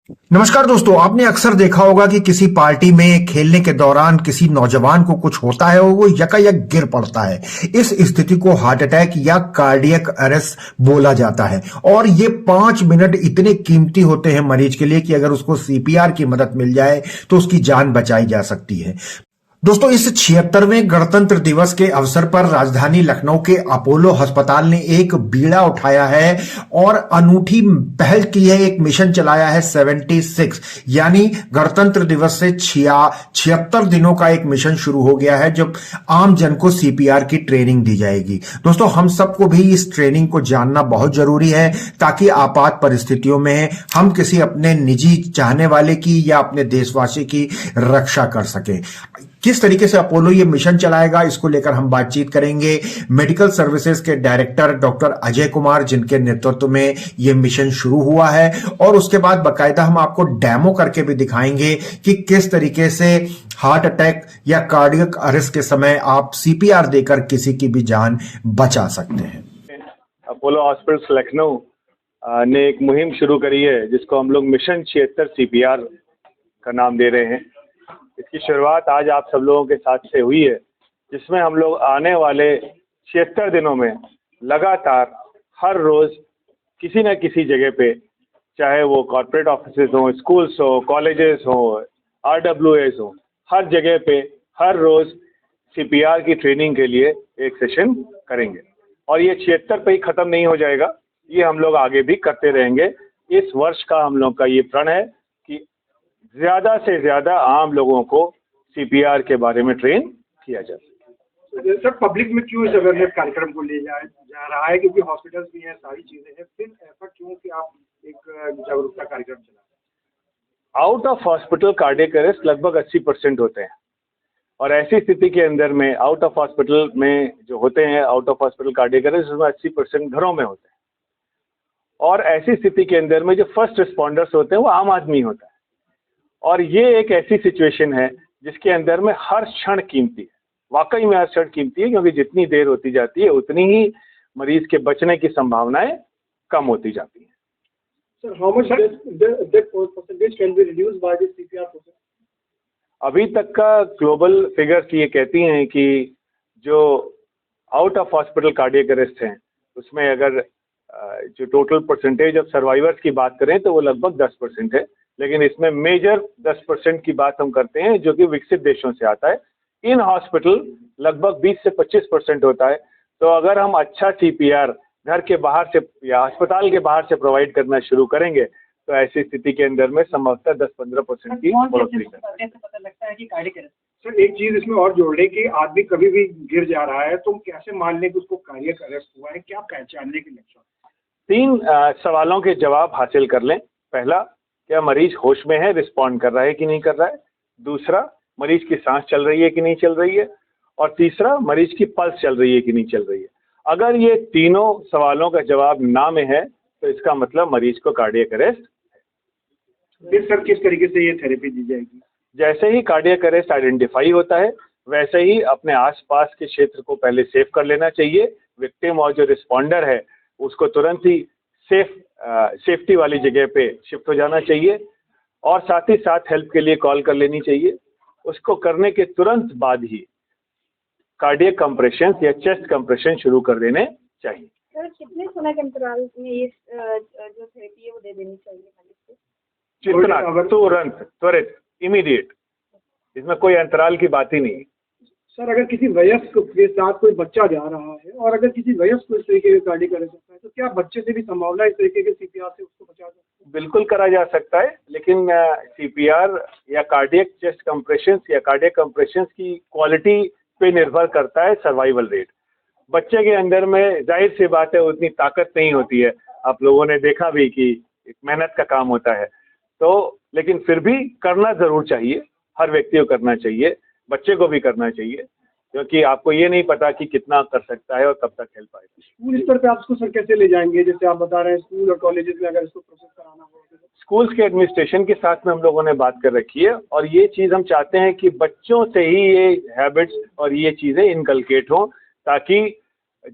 नमस्कार दोस्तों, आपने अक्सर देखा होगा कि किसी पार्टी में खेलने के दौरान किसी नौजवान को कुछ होता है और वो यकायक गिर पड़ता है। इस स्थिति को हार्ट अटैक या कार्डियक अरेस्ट बोला जाता है और ये 5 मिनट इतने कीमती होते हैं मरीज के लिए कि अगर उसको सीपीआर की मदद मिल जाए तो उसकी जान बचाई जा सकती है। दोस्तों, इस 76वें गणतंत्र दिवस के अवसर पर राजधानी लखनऊ के अपोलो अस्पताल ने एक बीड़ा उठाया है और अनूठी पहल की है। एक मिशन चलाया है 76, यानी गणतंत्र दिवस से 76 दिनों का एक मिशन शुरू हो गया है जब आम जन को सीपीआर की ट्रेनिंग दी जाएगी। दोस्तों, हम सबको भी इस ट्रेनिंग को जानना बहुत जरूरी है ताकि आपात परिस्थितियों में हम किसी अपने निजी चाहने वाले की या अपने देशवासी की रक्षा कर सके। किस तरीके से अपोलो ये मिशन चलाएगा, इसको लेकर हम बातचीत करेंगे मेडिकल सर्विसेज के डायरेक्टर डॉक्टर अजय कुमार, जिनके नेतृत्व में ये मिशन शुरू हुआ है, और उसके बाद बकायदा हम आपको डेमो करके भी दिखाएंगे कि किस तरीके से हार्ट अटैक या कार्डियक अरेस्ट के समय आप सीपीआर देकर किसी की भी जान बचा सकते हैं। अपोलो हॉस्पिटल्स लखनऊ ने एक मुहिम शुरू करी है जिसको हम लोग मिशन 76 सीपीआर का नाम दे रहे हैं। इसकी शुरुआत आज आप सब लोगों के साथ से हुई है, जिसमें हम लोग आने वाले 76 दिनों में लगातार हर रोज़ किसी न किसी जगह पे, चाहे वो कॉर्पोरेट ऑफिसेज हों, स्कूल्स हो, कॉलेजेस हों, आरडब्ल्यूएस हों, हर जगह पे हर रोज़ सीपीआर की ट्रेनिंग के लिए एक सेशन करेंगे। और ये 76 पे ही ख़त्म नहीं हो जाएगा, ये हम लोग आगे भी करते रहेंगे। इस वर्ष का हम लोग का ये प्रण है कि ज़्यादा से ज़्यादा आम लोगों को सीपीआर के बारे में ट्रेन किया जा सके। सर, पब्लिक में क्यों इस अवेयरनेस कार्यक्रम को ले जा रहा है, क्योंकि हॉस्पिटल्स भी हैं, सारी चीज़ें हैं, फिर ऐसा क्यों कि आप एक जागरूकता कार्यक्रम चला रहे हैं? Out of hospital cardiac arrest लगभग 80% होते हैं, और ऐसी स्थिति के अंदर में आउट ऑफ हॉस्पिटल में जो होते हैं, out of hospital cardiac arrest, उसमें 80% घरों में होते हैं। और ऐसी स्थिति के अंदर में जो फर्स्ट रिस्पॉन्डर्स होते हैं वो आम आदमी होता है। और ये एक ऐसी सिचुएशन है जिसके अंदर में हर क्षण कीमती है, वाकई में हर क्षण कीमती है, क्योंकि जितनी देर होती जाती है उतनी ही मरीज के बचने की संभावनाएं कम होती जाती हैं। Sir, how much death percentage can be reduced by this CPR process? अभी तक का ग्लोबल फिगर्स ये कहती हैं कि जो out of hospital cardiac arrest हैं उसमें अगर जो टोटल परसेंटेज ऑफ सर्वाइवर्स की बात करें तो वो लगभग 10% है, लेकिन इसमें मेजर 10% की बात हम करते हैं जो कि विकसित देशों से आता है। इन हॉस्पिटल लगभग 20 से 25% होता है। तो अगर हम अच्छा सीपीआर घर के बाहर से या अस्पताल के बाहर से प्रोवाइड करना शुरू करेंगे तो ऐसी स्थिति के अंदर में संभवतः 10-15% की बढ़ोतरी पता लगता है कि कार्डियक अरेस्ट। सर, एक चीज इसमें और जोड़ लें कि आदमी कभी भी गिर जा रहा है तो हम कैसे मान लें कि उसको कार्डियक अरेस्ट हुआ है, क्या पहचानने के लक्षण? 3 सवालों के जवाब हासिल कर लें। पहला, क्या मरीज होश में है, रिस्पॉन्ड कर रहा है कि नहीं कर रहा है। दूसरा, मरीज की सांस चल रही है कि नहीं चल रही है। और तीसरा, मरीज की पल्स चल रही है कि नहीं चल रही है। अगर ये तीनों सवालों का जवाब ना में है तो इसका मतलब मरीज को कार्डियक अरेस्ट है। फिर सर किस तरीके से ये थेरेपी दी जाएगी? जैसे ही कार्डियक अरेस्ट आइडेंटिफाई होता है वैसे ही अपने आसपास के क्षेत्र को पहले सेफ कर लेना चाहिए। विक्टिम और जो रिस्पॉन्डर है उसको तुरंत ही सेफ्टी वाली जगह पे शिफ्ट हो जाना चाहिए, और साथ ही साथ हेल्प के लिए कॉल कर लेनी चाहिए। उसको करने के तुरंत बाद ही कार्डियक कंप्रेशन या चेस्ट कंप्रेशन शुरू कर देने चाहिए। सर, कितने समय के अंतराल में ये जो थेरेपी है वो दे देनी चाहिए मरीज को? जितना तुरंत, त्वरित, इमीडिएट, इसमें कोई अंतराल की बात ही नहीं। सर, अगर किसी वयस्क के साथ कोई बच्चा जा रहा है और अगर किसी वयस्क को इस तरीके का कार्डियक अरेस्ट होता है तो क्या बच्चे से भी संभावना इस तरीके के सीपीआर से उसको बचा सकते हैं? बिल्कुल करा जा सकता है, लेकिन सीपीआर या कार्डियक चेस्ट कंप्रेशन या कार्डियक कंप्रेशन की क्वालिटी पे निर्भर करता है सर्वाइवल रेट। बच्चे के अंदर में जाहिर सी बात है उतनी ताकत नहीं होती है, आप लोगों ने देखा भी कि एक मेहनत का काम होता है, तो लेकिन फिर भी करना ज़रूर चाहिए, हर व्यक्ति को करना चाहिए, बच्चे को भी करना चाहिए, क्योंकि आपको ये नहीं पता कि कितना कर सकता है और कब तक हेल्प आएगी। स्कूल स्तर पे आप इसको सर कैसे ले जाएंगे? जैसे आप बता रहे हैं स्कूल और कॉलेजेस में अगर इसको प्रोसेस कराना हो तो? स्कूल्स के एडमिनिस्ट्रेशन के साथ में हम लोगों ने बात कर रखी है, और ये चीज़ हम चाहते हैं कि बच्चों से ही ये हैबिट्स और ये चीज़ें इनकलकेट हों, ताकि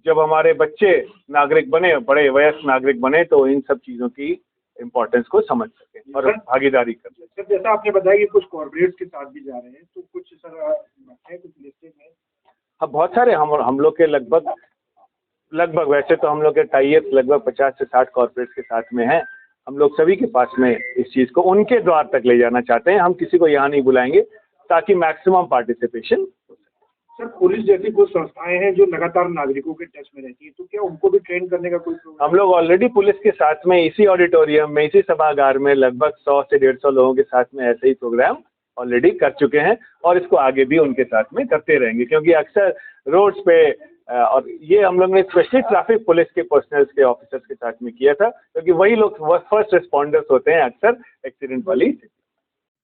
जब हमारे बच्चे नागरिक बने, बड़े वयस्क नागरिक बने, तो इन सब चीज़ों की इम्पोर्टेंस को समझ सकें और भागीदारी कर सकें। सर जैसा आपने बताया कि कुछ कॉर्पोरेट्स के साथ भी जा रहे हैं, तो कुछ सर है कुछ लिस्टेड में? अब बहुत सारे हम लोग के लगभग वैसे तो हम लोग के टाइप लगभग 50 से 60 कॉर्पोरेट्स के साथ में हैं। हम लोग सभी के पास में इस चीज़ को उनके द्वार तक ले जाना चाहते हैं। हम किसी को यहाँ नहीं बुलाएंगे ताकि मैक्सिमम पार्टिसिपेशन। सर पुलिस जैसी कुछ संस्थाएं हैं जो लगातार नागरिकों के टच में रहती है, तो क्या उनको भी ट्रेन करने का कोई प्रोग्राम? हम लोग ऑलरेडी पुलिस के साथ में इसी ऑडिटोरियम में, इसी सभागार में लगभग 100 से 150 लोगों के साथ में ऐसे ही प्रोग्राम ऑलरेडी कर चुके हैं और इसको आगे भी उनके साथ में करते रहेंगे, क्योंकि अक्सर रोड्स पे और ये हम लोग ने स्पेशली ट्रैफिक पुलिस के पर्सनल्स के ऑफिसर्स के साथ में किया था, क्योंकि वही लोग फर्स्ट रिस्पॉन्डर्स होते हैं अक्सर एक्सीडेंट वाली।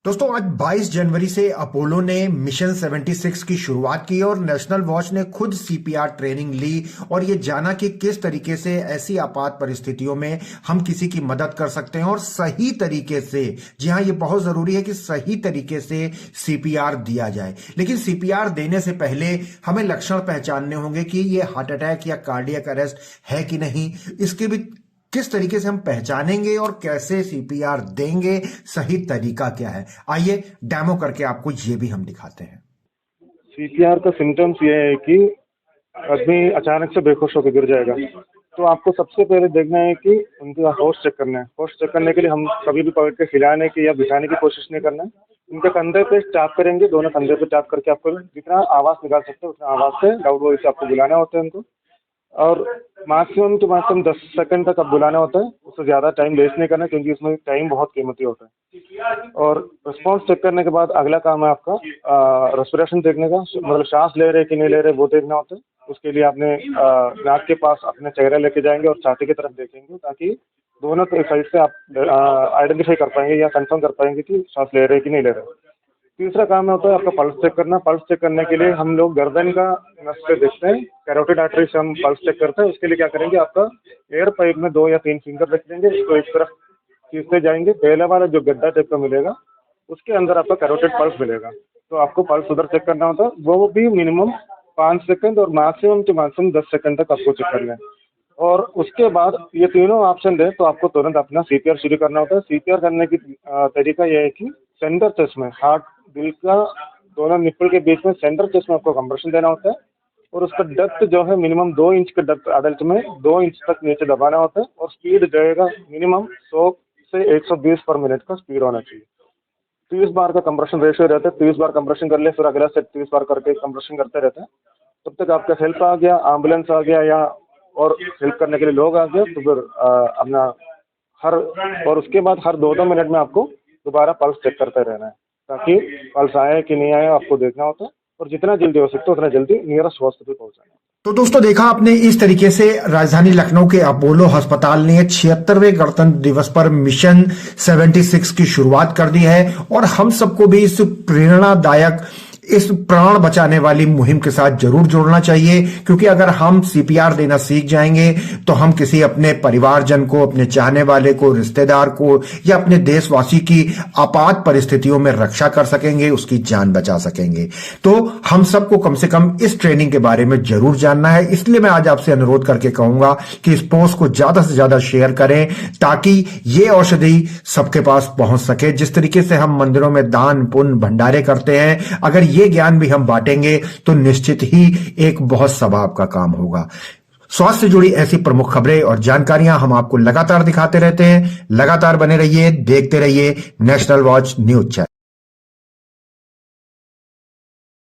दोस्तों आज 22 जनवरी से अपोलो ने मिशन 76 की शुरुआत की और नेशनल वॉच ने खुद सीपीआर ट्रेनिंग ली और ये जाना कि किस तरीके से ऐसी आपात परिस्थितियों में हम किसी की मदद कर सकते हैं और सही तरीके से। जी हाँ, ये बहुत जरूरी है कि सही तरीके से सीपीआर दिया जाए, लेकिन सीपीआर देने से पहले हमें लक्षण पहचानने होंगे कि ये हार्ट अटैक या कार्डियक अरेस्ट है कि नहीं। इसके भी किस तरीके से हम पहचानेंगे और कैसे सीपीआर देंगे, सही तरीका क्या है, आइए डेमो करके आपको ये भी हम दिखाते हैं। सीपीआर का सिम्टम्स ये है कि आदमी अचानक से बेहोश होकर गिर जाएगा, तो आपको सबसे पहले देखना है कि उनका होश चेक करना है। होश चेक करने के लिए हम कभी भी पकड़ के हिलाने की या बिठाने की कोशिश नहीं करना है। उनके कंधे पे टैप करेंगे, दोनों कंधे पे टैप करके आपको जितना आवाज़ निकाल सकते हैं उतना आवाज़ से लाउड वॉइस से आपको बुलाना होता है उनको, और मैक्सिमम टू मैक्सिमम 10 सेकंड तक आप बुलाना होता है। उससे ज़्यादा टाइम वेस्ट नहीं करना, क्योंकि उसमें टाइम बहुत कीमती होता है। और रिस्पॉन्स चेक करने के बाद अगला काम है आपका रेस्पिरेशन देखने का, मतलब सांस ले रहे कि नहीं ले रहे वो देखना होता है। उसके लिए आपने नाक के पास अपने चेहरा लेके जाएंगे और छाती की तरफ देखेंगे, ताकि दोनों साइड से आप आइडेंटिफाई कर पाएंगे या कंफर्म कर पाएंगे कि सांस ले रहे कि नहीं ले रहे। तीसरा काम होता है आपका पल्स चेक करना। पल्स चेक करने के लिए हम लोग गर्दन का नस से देखते हैं, कैरोटिड आर्टरी से हम पल्स चेक करते हैं। उसके लिए क्या करेंगे, आपका एयर पाइप में 2 या 3 फिंगर रख देंगे, इसको एक तरफ खींचते जाएंगे, पहले वाला जो गड्ढा टाइप का मिलेगा उसके अंदर आपका कैरोटिड पल्स मिलेगा, तो आपको पल्स उधर चेक करना होता है। वो भी मिनिमम 5 सेकंड और मैक्सिमम टू मैक्सिमम 10 सेकंड तक आपको चेक करना है। और उसके बाद ये तीनों ऑप्शन दे तो आपको तुरंत अपना सीपीआर शुरू करना होता है। सीपीआर करने की तरीका यह है कि सेंटर चेस्ट में, हार्ट दिल का दोनों निप्पल के बीच में सेंटर चेस्ट में आपको कंप्रेशन देना होता है, और उसका डेप्थ जो है मिनिमम 2 इंच का डेप्थ एडल्ट में 2 इंच तक नीचे दबाना होता है, और स्पीड रहेगा मिनिमम 100 से 120 पर मिनट का स्पीड होना चाहिए। 30 बार का कंप्रेशन रेशियो रहता है, 30 बार कंप्रेशन कर ले, फिर अगला सेट 30 बार करके कंप्रेशन करते रहते हैं। तब तक आपका हेल्प आ गया, एम्बुलेंस आ गया या और हेल्प करने के लिए लोग आ गए, तो फिर अपना और उसके बाद हर 2-2 मिनट में आपको दोबारा पल्स चेक करते रहना है, ताकि पल्स आए कि नहीं आए आपको देखना होता है, और जितना जल्दी हो सकता है उतना जल्दी नियरेस्ट हॉस्पिटल पहुंचाना है। तो दोस्तों देखा आपने, इस तरीके से राजधानी लखनऊ के अपोलो अस्पताल ने 76वें गणतंत्र दिवस पर मिशन 76 की शुरुआत कर दी है, और हम सबको भी इस प्रेरणादायक, इस प्राण बचाने वाली मुहिम के साथ जरूर जुड़ना चाहिए, क्योंकि अगर हम सीपीआर देना सीख जाएंगे तो हम किसी अपने परिवारजन को, अपने चाहने वाले को, रिश्तेदार को या अपने देशवासी की आपात परिस्थितियों में रक्षा कर सकेंगे, उसकी जान बचा सकेंगे। तो हम सबको कम से कम इस ट्रेनिंग के बारे में जरूर जानना है। इसलिए मैं आज आपसे अनुरोध करके कहूंगा कि इस पोस्ट को ज्यादा से ज्यादा शेयर करें, ताकि ये औषधि सबके पास पहुंच सके। जिस तरीके से हम मंदिरों में दान पुण्य भंडारे करते हैं, अगर ये ज्ञान भी हम बांटेंगे तो निश्चित ही एक बहुत सवाब का काम होगा। स्वास्थ्य से जुड़ी ऐसी प्रमुख खबरें और जानकारियां हम आपको लगातार दिखाते रहते हैं। लगातार बने रहिए, देखते रहिए नेशनल वॉच न्यूज चैनल।